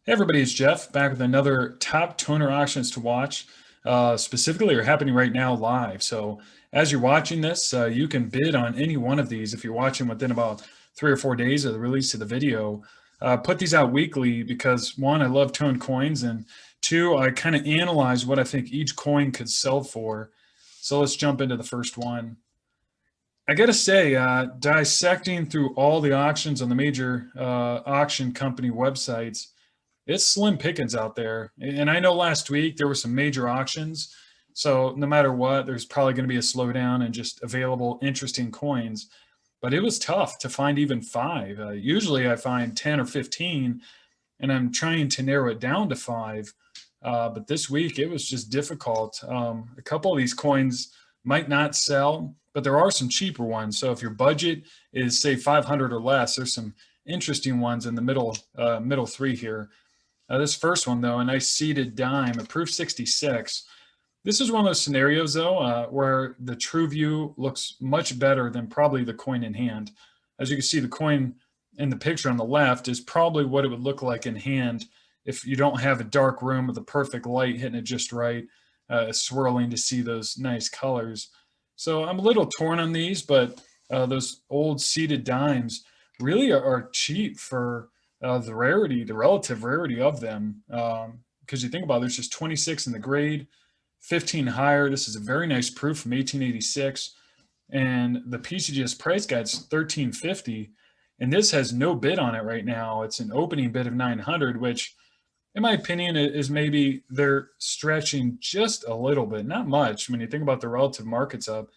Hey everybody, it's Jeff back with another top toner auctions to watch. Specifically, are happening right now live. So as you're watching this, you can bid on any one of these if you're watching within about 3 or 4 days of the release of the video. Put these out weekly because one, I love toned coins, and two, I kind of analyze what I think each coin could sell for. So let's jump into the first one. I gotta say, dissecting through all the auctions on the major auction company websites, it's slim pickings out there. And I know last week there were some major auctions. So no matter what, there's probably going to be a slowdown in just available interesting coins. But it was tough to find even five. Usually I find 10 or 15, and I'm trying to narrow it down to five. But this week it was just difficult. A couple of these coins might not sell, but there are some cheaper ones. So if your budget is, say, 500 or less, there's some interesting ones in the middle three here. This first one, though, a nice seated dime, a proof 66. This is one of those scenarios, though, where the true view looks much better than probably the coin in hand. As you can see, the coin in the picture on the left is probably what it would look like in hand if you don't have a dark room with the perfect light hitting it just right, swirling to see those nice colors. So I'm a little torn on these, but those old seated dimes really are cheap for the rarity, the relative rarity of them. Because you think about it, there's just 26 in the grade, 15 higher. This is a very nice proof from 1886. And the PCGS price guide's 1350. And this has no bid on it right now. It's an opening bid of 900, which in my opinion is maybe they're stretching just a little bit, not much when you think about the relative markets up.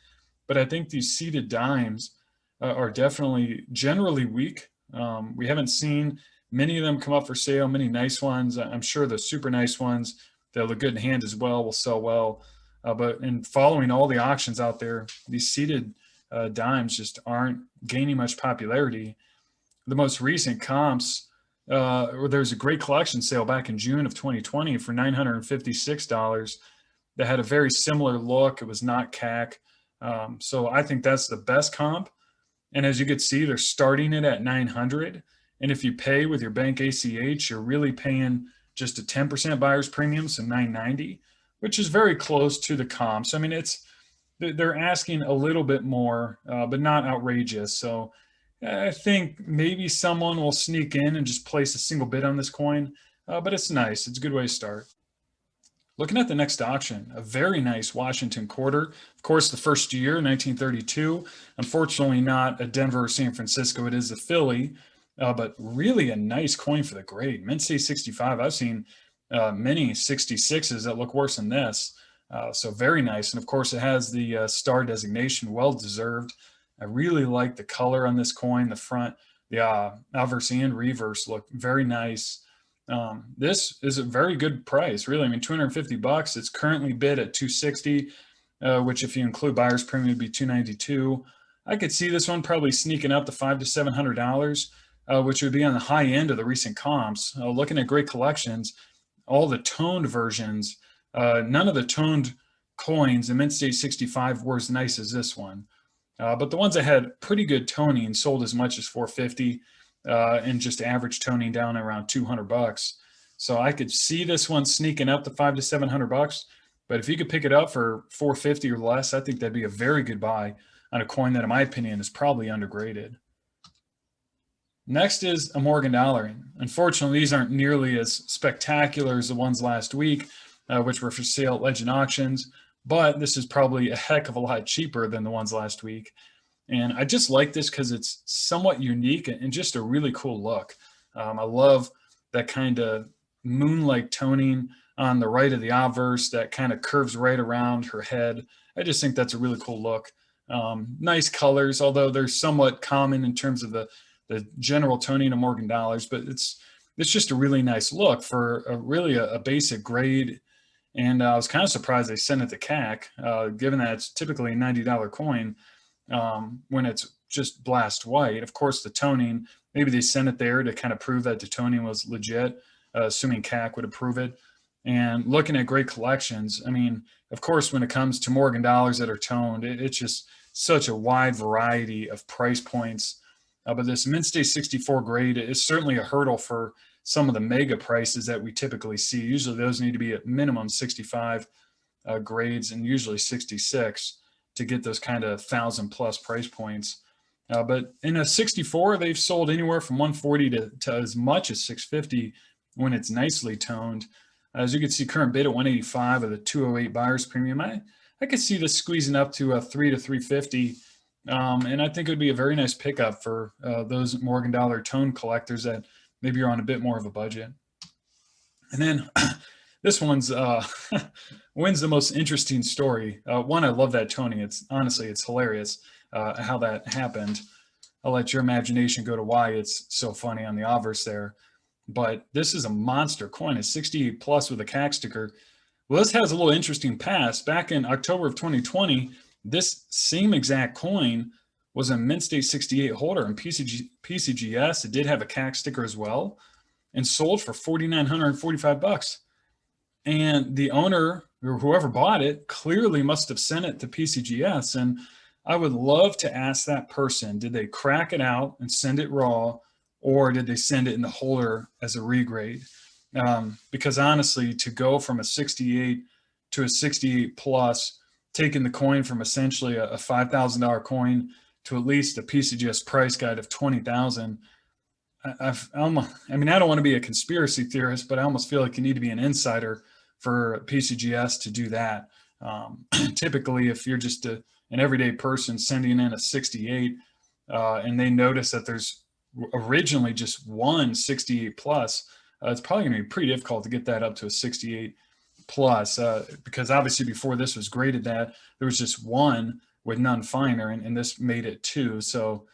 But I think these seated dimes are definitely generally weak. We haven't seen many of them come up for sale, many nice ones. I'm sure the super nice ones that look good in hand as well will sell well. But in following all the auctions out there, these seated dimes just aren't gaining much popularity. The most recent comps, there's a great collection sale back in June of 2020 for $956 that had a very similar look. It was not CAC. So I think that's the best comp. And as you can see, they're starting it at 900. And if you pay with your bank ACH, you're really paying just a 10% buyer's premium, so 990, which is very close to the comps. I mean, they're asking a little bit more, but not outrageous. So I think maybe someone will sneak in and just place a single bid on this coin, but it's nice. It's a good way to start. Looking at the next auction, a very nice Washington quarter. Of course, the first year, 1932. Unfortunately, not a Denver or San Francisco. It is a Philly, but really a nice coin for the grade. Mint state 65. I've seen many 66s that look worse than this. So very nice. And of course, it has the star designation, well deserved. I really like the color on this coin. The front, the obverse and reverse look very nice. This is a very good price, really. I mean, 250 bucks. It's currently bid at 260, which if you include buyer's premium would be 292. I could see this one probably sneaking up to $500 to $700, which would be on the high end of the recent comps. Looking at great collections, all the toned versions, none of the toned coins in Mint State 65 were as nice as this one. But the ones that had pretty good toning sold as much as 450. And just average toning down around 200 bucks. So I could see this one sneaking up to $500 to $700. But if you could pick it up for 450 or less, I think that'd be a very good buy on a coin that, in my opinion, is probably undergraded. Next is a Morgan dollar. Unfortunately, these aren't nearly as spectacular as the ones last week, which were for sale at Legend Auctions. But this is probably a heck of a lot cheaper than the ones last week. And I just like this because it's somewhat unique and just a really cool look. I love that kind of moon-like toning on the right of the obverse that kind of curves right around her head. I just think that's a really cool look. Nice colors, although they're somewhat common in terms of the general toning of Morgan dollars, but it's just a really nice look for really a basic grade. And I was kind of surprised they sent it to CAC, given that it's typically a $90 coin. When it's just blast white. Of course, the toning, maybe they sent it there to kind of prove that the toning was legit, assuming CAC would approve it. And looking at great collections, I mean, of course, when it comes to Morgan dollars that are toned, it's just such a wide variety of price points. But this Mint State 64 grade is certainly a hurdle for some of the mega prices that we typically see. Usually those need to be at minimum 65 grades and usually 66 to get those kind of 1,000+ price points. But in a 64, they've sold anywhere from 140 to as much as 650 when it's nicely toned. As you can see, current bid at 185 of the 208 buyer's premium. I could see this squeezing up to a 3 to 350. And I think it would be a very nice pickup for those Morgan Dollar tone collectors that maybe are on a bit more of a budget. And then this one's wins the most interesting story. One, I love that toning. It's honestly, it's hilarious how that happened. I'll let your imagination go to why it's so funny on the obverse there. But this is a monster coin, a 68 plus with a CAC sticker. Well, this has a little interesting past. Back in October of 2020, this same exact coin was a Mint State 68 holder in PCGS. It did have a CAC sticker as well and sold for $4,945. And the owner or whoever bought it clearly must have sent it to PCGS. And I would love to ask that person, did they crack it out and send it raw, or did they send it in the holder as a regrade? Because honestly, to go from a 68 to a 68 plus, taking the coin from essentially a $5,000 coin to at least a PCGS price guide of 20,000. I mean, I don't want to be a conspiracy theorist, but I almost feel like you need to be an insider for PCGS to do that. Typically, if you're just an everyday person sending in a 68 and they notice that there's originally just one 68 plus, it's probably going to be pretty difficult to get that up to a 68 plus because obviously before this was graded that there was just one with none finer, and this made it two. So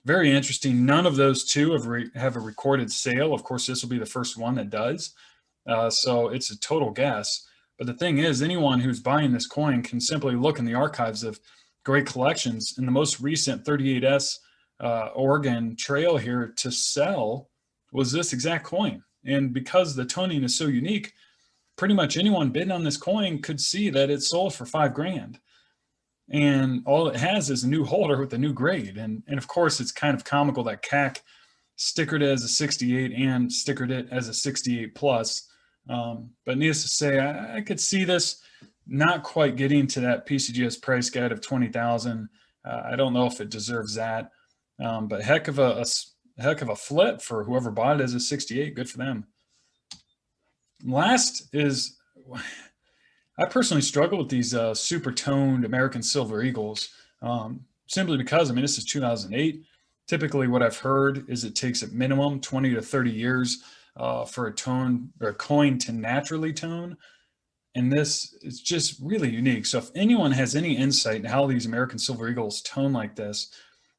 very interesting. None of those two have a recorded sale. Of course, this will be the first one that does. So it's a total guess. But the thing is, anyone who's buying this coin can simply look in the archives of great collections. In the most recent 38S Oregon Trail here to sell was this exact coin. And because the toning is so unique, pretty much anyone bidding on this coin could see that it sold for $5,000. And all it has is a new holder with a new grade. And of course, it's kind of comical that CAC stickered it as a 68 and stickered it as a 68 plus. But needless to say, I could see this not quite getting to that PCGS price guide of 20,000. I don't know if it deserves that, but heck of a flip for whoever bought it as a 68. Good for them. Last is, I personally struggle with these super toned American Silver Eagles simply because, I mean, this is 2008. Typically what I've heard is it takes at minimum 20 to 30 years for a tone or a coin to naturally tone. And this is just really unique. So if anyone has any insight in how these American Silver Eagles tone like this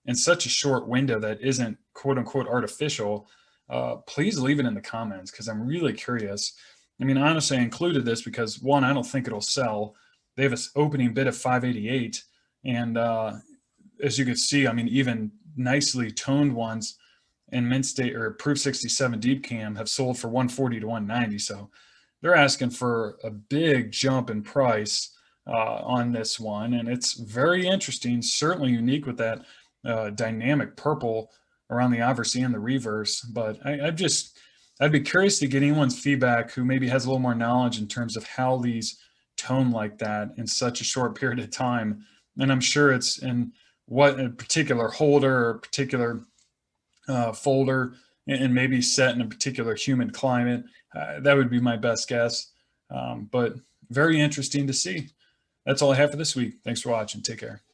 in such a short window that isn't quote unquote artificial, please leave it in the comments because I'm really curious. I mean, honestly, I included this because one, I don't think it'll sell. They have an opening bid of 588. And as you can see, I mean, even nicely toned ones in Mint State or Proof 67 Deep Cam have sold for 140 to 190. So they're asking for a big jump in price on this one. And it's very interesting, certainly unique with that dynamic purple around the obverse and the reverse. But I'd be curious to get anyone's feedback who maybe has a little more knowledge in terms of how these tone like that in such a short period of time. And I'm sure it's in what a particular holder or particular folder and maybe set in a particular humid climate. That would be my best guess. But very interesting to see. That's all I have for this week. Thanks for watching. Take care.